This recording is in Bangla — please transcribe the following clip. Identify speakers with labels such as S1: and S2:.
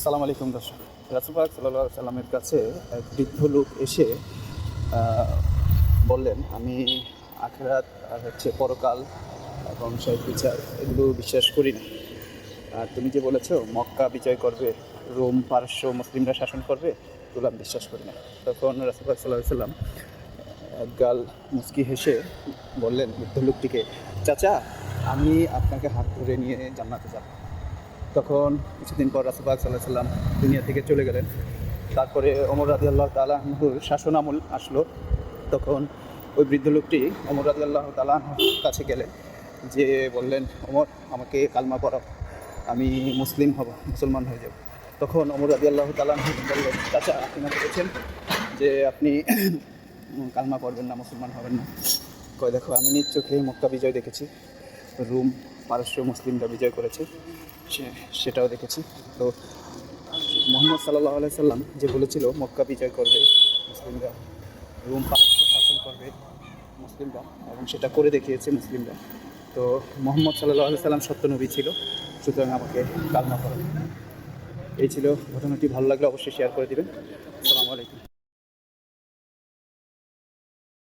S1: সালাম আলাইকুম দর্শক। রাসূল পাক সাল্লাল্লাহু আলাইহি সাল্লামের কাছে এক বৃদ্ধ লোক এসে বললেন, আমি আখিরাত আর পরকাল এবং শেষ বিচার এগুলো বিশ্বাস করি না। আর তুমি যে বলেছো মক্কা বিজয় করবে, রোম পারস্য মুসলিমরা শাসন করবে, এগুলো আমি বিশ্বাস করি না। তখন রাসূল পাক সাল্লাল্লাহু আলাইহি সাল্লাম একগাল মুচকি হেসে বললেন বৃদ্ধ লোকটিকে, চাচা, আমি আপনাকে হাত ধরে নিয়ে জান্নাতে যাব। তখন কিছুদিন পর রাসূল পাক সাল্লাল্লাহু আলাইহি সাল্লাম দুনিয়া থেকে চলে গেলেন। তারপরে ওমর রাদিয়াল্লাহু তাআলা আনহুর শাসন আমল আসলো। তখন ওই বৃদ্ধ লোকটি ওমর রাদিয়াল্লাহু তাআলা আনহুর কাছে গেলেন, যে বললেন, ওমর, আমাকে কালমা পড়াও, আমি মুসলিম হব, মুসলমান হয়ে যাব। তখন ওমর রাদিয়াল্লাহু তাআলা আনহু বললেন, চাচা, আপনি না বলেছেন যে আপনি কালমা পড়বেন না, মুসলমান হবেন না। কয়, দেখো, আমি নিজ চোখে মক্কা বিজয় দেখেছি, রোম পারস্য মুসলিমরা বিজয় করেছে, সেটাও দেখেছি। তো মুহাম্মদ সাল্লাল্লাহু আলাইহি সাল্লাম যে বলেছিল মক্কা বিজয় করবে মুসলিমরা, রোম পারস্য শাসন করবে মুসলিমরা, এবং সেটা করে দেখিয়েছে মুসলিমরা। তো মুহাম্মদ সাল্লাল্লাহু আলাইহি সাল্লাম সত্য নবী ছিল, সুতরাং আমাকে কালমা পড়ান। এই ছিল ঘটনাটি। ভালো লাগলে অবশ্যই শেয়ার করে দিবেন। আসসালামু আলাইকুম।